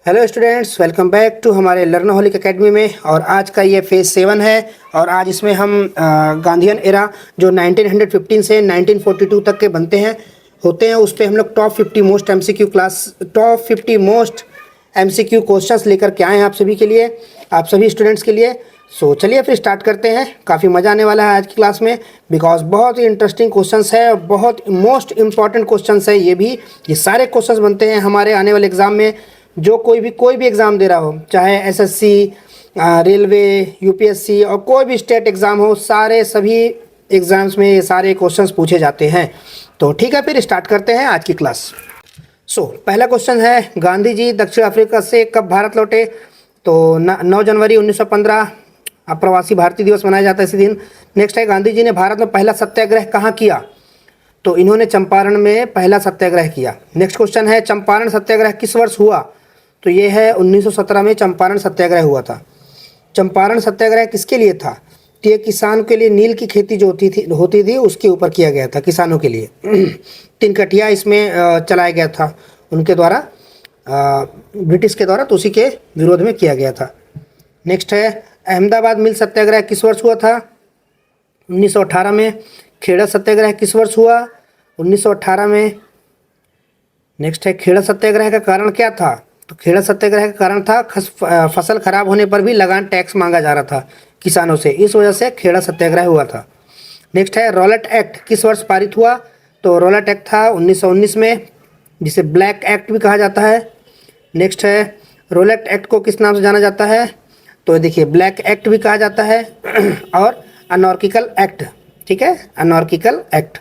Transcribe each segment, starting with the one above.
Hello students, welcome back to हमारे Learnoholic academy में। और आज का ये फेज़ 7 है और आज इसमें हम गांधीयन एरा जो 1915 से 1942 तक के बनते हैं होते हैं उस पर हम लोग टॉप 50 मोस्ट एमसीक्यू क्वेश्चंस लेकर के आए हैं आप सभी के लिए, आप सभी स्टूडेंट्स के लिए। सो चलिए फिर स्टार्ट करते हैं। काफ़ी मज़ा आने वाला है आज की क्लास में बिकॉज बहुत ही इंटरेस्टिंग क्वेश्चंस है और बहुत मोस्ट इंपॉर्टेंट क्वेश्चंस है। ये सारे क्वेश्चंस बनते हैं हमारे आने वाले एग्ज़ाम में। जो कोई भी एग्ज़ाम दे रहा हो, चाहे एसएससी, रेलवे, यूपीएससी और कोई भी स्टेट एग्ज़ाम हो, सभी एग्ज़ाम्स में ये सारे क्वेश्चंस पूछे जाते हैं। तो ठीक है, फिर स्टार्ट करते हैं आज की क्लास। पहला क्वेश्चन है, गांधी जी दक्षिण अफ्रीका से कब भारत लौटे? तो 9 जनवरी 1915 अप्रवासी भारतीय दिवस मनाया जाता है इसी दिन। नेक्स्ट है, गांधी जी ने भारत में पहला सत्याग्रह कहाँ किया? तो इन्होंने चंपारण में पहला सत्याग्रह किया। नेक्स्ट क्वेश्चन है, चंपारण सत्याग्रह किस वर्ष हुआ? तो ये है 1917 में चंपारण सत्याग्रह हुआ था। चंपारण सत्याग्रह किसके लिए था? तो ये किसान के लिए नील की खेती जो होती थी उसके ऊपर किया गया था, किसानों के लिए। तिनकटिया इसमें चलाया गया था उनके द्वारा, ब्रिटिश के द्वारा, तो उसी के विरोध में किया गया था। नेक्स्ट है, अहमदाबाद मिल सत्याग्रह किस वर्ष हुआ था? 1918 में। खेड़ा सत्याग्रह किस वर्ष हुआ? 1918 में। नेक्स्ट है, खेड़ा सत्याग्रह का कारण क्या था? तो खेड़ा सत्याग्रह का कारण था फसल खराब होने पर भी लगान टैक्स मांगा जा रहा था किसानों से, इस वजह से खेड़ा सत्याग्रह हुआ था। नेक्स्ट है, रॉलेट एक्ट किस वर्ष पारित हुआ? तो रॉलेट एक्ट था 1919 में, जिसे ब्लैक एक्ट भी कहा जाता है। नेक्स्ट है, रॉलेट एक्ट को किस नाम से जाना जाता है? तो देखिए, ब्लैक एक्ट भी कहा जाता है और अनॉर्किकल एक्ट, ठीक है, अनॉर्किकल एक्ट।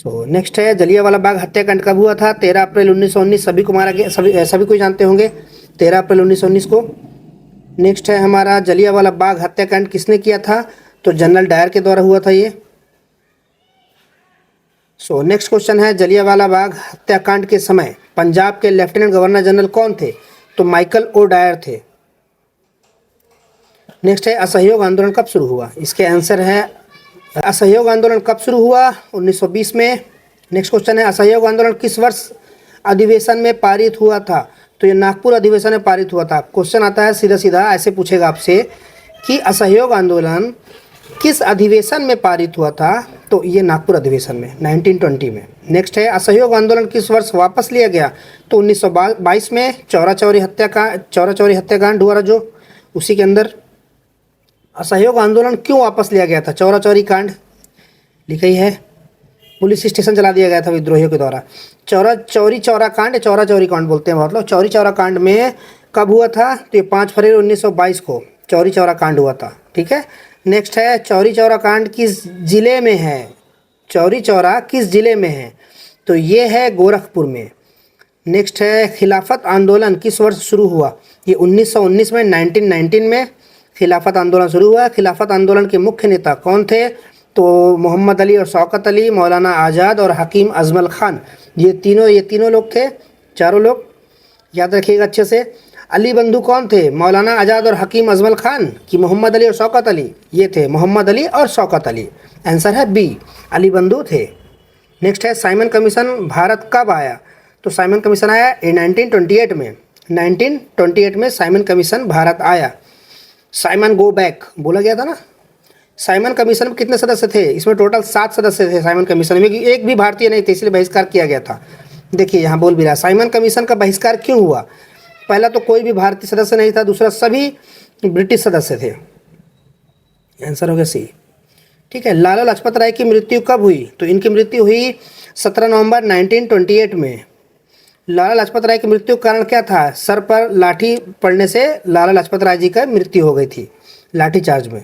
नेक्स्ट है, जलियांवाला बाग हत्याकांड कब हुआ था? 13 अप्रैल 1919। सभी को मारा गया, सभी को जानते होंगे 13 अप्रैल 1919 को। नेक्स्ट है हमारा, जलियांवाला बाग हत्याकांड किसने किया था? तो जनरल डायर के द्वारा हुआ था ये। नेक्स्ट क्वेश्चन है, जलियांवाला बाग हत्याकांड के समय पंजाब के लेफ्टिनेंट गवर्नर जनरल कौन थे? तो माइकल ओ डायर थे। नेक्स्ट है, असहयोग आंदोलन कब शुरू हुआ? इसके आंसर है, असहयोग आंदोलन कब शुरू हुआ? 1920 में। नेक्स्ट क्वेश्चन है, असहयोग आंदोलन किस वर्ष अधिवेशन में पारित हुआ था? तो ये नागपुर अधिवेशन में पारित हुआ था। क्वेश्चन आता है सीधा सीधा ऐसे पूछेगा आपसे कि असहयोग आंदोलन किस अधिवेशन में पारित हुआ था? तो ये नागपुर अधिवेशन में 1920 में। नेक्स्ट है, असहयोग आंदोलन किस वर्ष वापस लिया गया? तो 1922 में। चौरा चौरी हत्याकांड हुआ जो, उसी के अंदर असहयोग आंदोलन क्यों वापस लिया गया था? चौरा चौरी कांड लिखा ही है, पुलिस स्टेशन चला दिया गया था विद्रोहियों के द्वारा। चौरा चौरी कांड बोलते हैं बहुत लोग। चौरी चौरा कांड में कब हुआ था? तो ये 5 फरवरी 1922 को चौरी चौरा कांड हुआ था, ठीक है। नेक्स्ट है, चौरी चौरा कांड किस जिले में है? चौरी चौरा किस जिले में है? तो ये है गोरखपुर में। नेक्स्ट है, खिलाफत आंदोलन किस वर्ष शुरू हुआ? ये 1919 में, 1919 में खिलाफत आंदोलन शुरू हुआ। खिलाफत आंदोलन के मुख्य नेता कौन थे? तो मोहम्मद अली और शौकत अली, मौलाना आज़ाद और हकीम अजमल खान, ये तीनों लोग थे, चारों लोग याद रखिएगा अच्छे से। अली बंधु कौन थे? मौलाना आज़ाद और हकीम अजमल खान कि मोहम्मद अली और शौकत अली? ये थे मोहम्मद अली और शौकत अली। आंसर है बी, अली बंधु थे। नेक्स्ट है, साइमन कमीशन भारत कब आया? तो साइमन कमीशन आया 1928 में। 1928 में साइमन कमीशन भारत आया। साइमन गो बैक बोला गया था ना। साइमन कमीशन में कितने सदस्य थे? इसमें टोटल 7 सदस्य थे साइमन कमीशन में, एक भी भारतीय नहीं थे, इसलिए बहिष्कार किया गया था। देखिए यहाँ बोल भी रहा, साइमन कमीशन का बहिष्कार क्यों हुआ? पहला तो कोई भी भारतीय सदस्य नहीं था, दूसरा सभी ब्रिटिश सदस्य थे। आंसर हो गया सी, ठीक है। लाला लाजपत राय की मृत्यु कब हुई? तो इनकी मृत्यु हुई 17 नवंबर 1928 में। लाला लाजपत राय की मृत्यु का कारण क्या था? सर पर लाठी पड़ने से लाला लाजपत राय जी का मृत्यु हो गई थी, लाठी चार्ज में,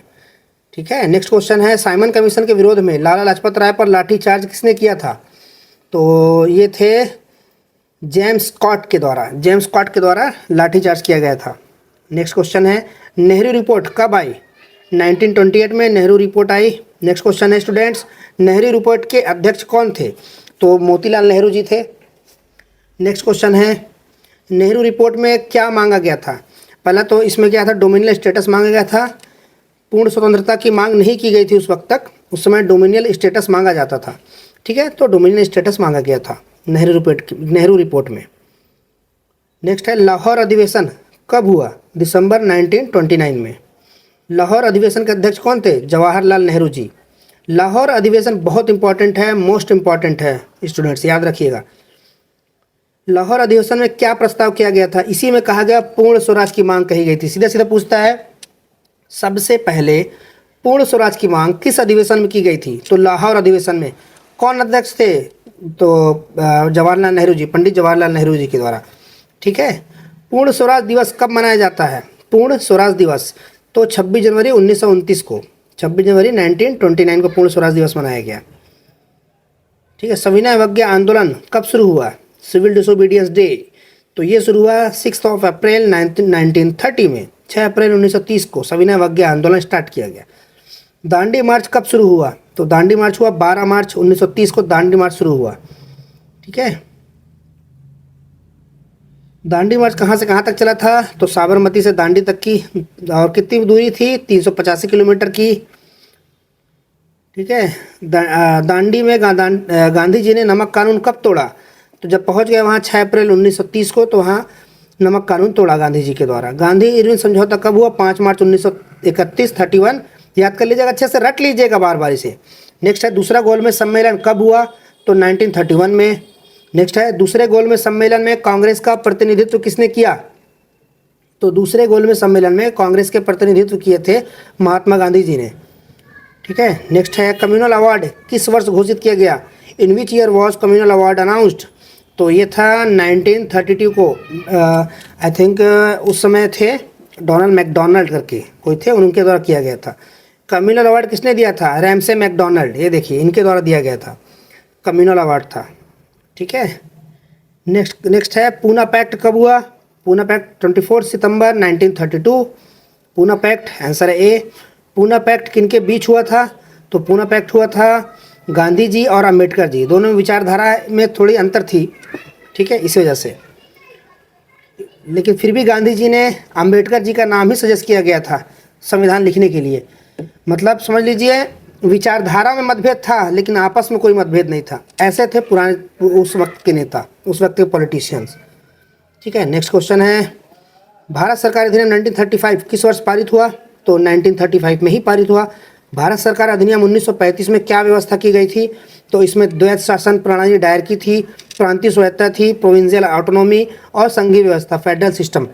ठीक है। नेक्स्ट क्वेश्चन है, साइमन कमीशन के विरोध में लाला लाजपत राय पर लाठी चार्ज किसने किया था? तो ये थे जेम्स स्कॉट के द्वारा लाठी चार्ज किया गया था। नेक्स्ट क्वेश्चन है, नेहरू रिपोर्ट कब आई? 1928 में नेहरू रिपोर्ट आई। नेक्स्ट क्वेश्चन है स्टूडेंट्स, नेहरू रिपोर्ट के अध्यक्ष कौन थे? तो मोतीलाल नेहरू जी थे। नेक्स्ट क्वेश्चन है, नेहरू रिपोर्ट में क्या मांगा गया था? पहला तो इसमें क्या था, डोमिनियल स्टेटस मांगा गया था। पूर्ण स्वतंत्रता की मांग नहीं की गई थी उस वक्त तक, उस समय डोमिनियल स्टेटस मांगा जाता था, ठीक है। तो डोमिनियल स्टेटस मांगा गया था नेहरू रिपोर्ट में। नेक्स्ट है लाहौर अधिवेशन कब हुआ? दिसंबर 1929 में। लाहौर अधिवेशन के अध्यक्ष कौन थे? जवाहरलाल नेहरू जी। लाहौर अधिवेशन बहुत इंपॉर्टेंट है, मोस्ट इंपॉर्टेंट है स्टूडेंट्स, याद रखिएगा। लाहौर अधिवेशन में क्या प्रस्ताव किया गया था? इसी में कहा गया पूर्ण स्वराज की मांग कही गई थी। सीधा सीधा पूछता है, सबसे पहले पूर्ण स्वराज की मांग किस अधिवेशन में की गई थी? तो लाहौर अधिवेशन में। कौन अध्यक्ष थे? तो जवाहरलाल नेहरू जी, पंडित जवाहरलाल नेहरू जी के द्वारा। ठीक है। पूर्ण स्वराज दिवस कब मनाया जाता है? पूर्ण स्वराज दिवस तो 26 जनवरी 1929 को, 26 जनवरी 1929 को पूर्ण स्वराज दिवस मनाया गया। ठीक है। सविनय अवज्ञा आंदोलन कब शुरू हुआ? सिविल डिसोबीडियंस डे, तो ये शुरू हुआ 6 अप्रैल 1930 में। 6 अप्रैल 1930 को सविनय अवज्ञा आंदोलन स्टार्ट किया गया। दांडी मार्च कब शुरू हुआ? तो दांडी मार्च हुआ 12 मार्च 1930 को दांडी मार्च शुरू हुआ। ठीक है। दांडी मार्च कहाँ से कहाँ तक चला था? तो साबरमती से दांडी तक की, और कितनी दूरी थी? 385 किलोमीटर की। ठीक है। दांडी में गांधी जी ने नमक कानून कब तोड़ा? तो जब पहुंच गए वहाँ 6 अप्रैल 1930 को, तो वहाँ नमक कानून तोड़ा गांधी जी के द्वारा। गांधी इरविन समझौता कब हुआ? 5 मार्च 1931, 31। याद कर लीजिएगा, अच्छे से रट लीजिएगा बार बार इसे। नेक्स्ट है दूसरा गोलमेज सम्मेलन कब हुआ? तो 1931 में। नेक्स्ट है दूसरे गोलमेज सम्मेलन में कांग्रेस का प्रतिनिधित्व किसने किया? तो दूसरे गोलमेज सम्मेलन में कांग्रेस के प्रतिनिधित्व किए थे महात्मा गांधी जी ने। ठीक है। नेक्स्ट है कम्युनल अवार्ड किस वर्ष घोषित किया गया? In which year was communal award announced? तो ये था 1932 को। आई थिंक उस समय थे डोनाल्ड मैकडोनाल्ड करके कोई थे, उनके द्वारा किया गया था। कम्युनल अवार्ड किसने दिया था? रैमसे मैकडोनाल्ड, ये देखिए इनके द्वारा दिया गया था, कम्युनल अवार्ड था। ठीक है। नेक्स्ट है पूना पैक्ट कब हुआ? पूना पैक्ट 24 सितंबर 1932। पूना पैक्ट आंसर है ए। पूना पैक्ट किनके बीच हुआ था? तो पूना पैक्ट हुआ था गांधी जी और अंबेडकर जी, दोनों में विचारधारा में थोड़ी अंतर थी। ठीक है, इस वजह से, लेकिन फिर भी गांधी जी ने अंबेडकर जी का नाम ही सजेस्ट किया गया था संविधान लिखने के लिए। मतलब समझ लीजिए विचारधारा में मतभेद था, लेकिन आपस में कोई मतभेद नहीं था। ऐसे थे पुराने उस वक्त के नेता, उस वक्त के पॉलिटिशियंस। ठीक है। नेक्स्ट क्वेश्चन है भारत सरकार अधिनियम 1935 किस वर्ष पारित हुआ? तो 1935 में ही पारित हुआ। भारत सरकार अधिनियम 1935 में क्या व्यवस्था की गई थी? तो इसमें द्वैत शासन प्रणाली दायर की थी, प्रांतीय स्वायत्तता थी, प्रोविंशियल ऑटोनॉमी और संघीय व्यवस्था, फेडरल सिस्टम।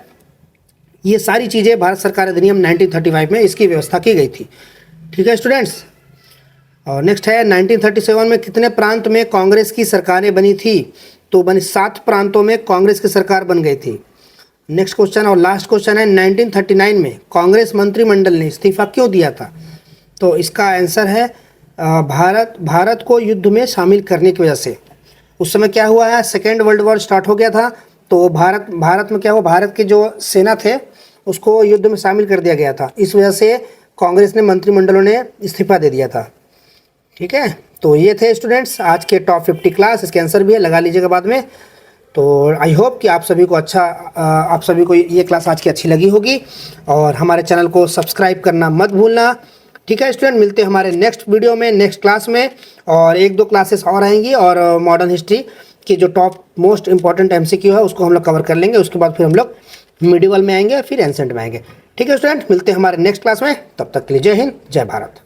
ये सारी चीज़ें भारत सरकार अधिनियम 1935 में इसकी व्यवस्था की गई थी। ठीक है स्टूडेंट्स। और नेक्स्ट है 1937 में कितने प्रांत में कांग्रेस की सरकारें बनी थी? तो बनी 7 प्रांतों में कांग्रेस की सरकार बन गई थी। नेक्स्ट क्वेश्चन और लास्ट क्वेश्चन है 1939 में कांग्रेस मंत्रिमंडल ने इस्तीफा क्यों दिया था? तो इसका आंसर है भारत को युद्ध में शामिल करने की वजह से। उस समय क्या हुआ है, सेकेंड वर्ल्ड वॉर स्टार्ट हो गया था, तो भारत में क्या हुआ, भारत के जो सेना थे उसको युद्ध में शामिल कर दिया गया था। इस वजह से कांग्रेस ने मंत्रिमंडलों ने इस्तीफा दे दिया था। ठीक है। तो ये थे स्टूडेंट्स आज के टॉप 50 क्लास। इसके आंसर भी है, लगा लीजिएगा बाद में। तो आई होप कि आप सभी को ये क्लास आज की अच्छी लगी होगी, और हमारे चैनल को सब्सक्राइब करना मत भूलना। ठीक है स्टूडेंट, मिलते हैं हमारे नेक्स्ट वीडियो में, नेक्स्ट क्लास में, और 1-2 क्लासेस और आएंगी, और मॉडर्न हिस्ट्री की जो टॉप मोस्ट इंपॉर्टेंट MCQ है उसको हम लोग कवर कर लेंगे। उसके बाद फिर हम लोग मिडिवल में आएंगे, फिर एंसेंट में आएंगे। ठीक है स्टूडेंट, मिलते हैं हमारे नेक्स्ट क्लास में। तब तक के लिए जय हिंद, जय भारत।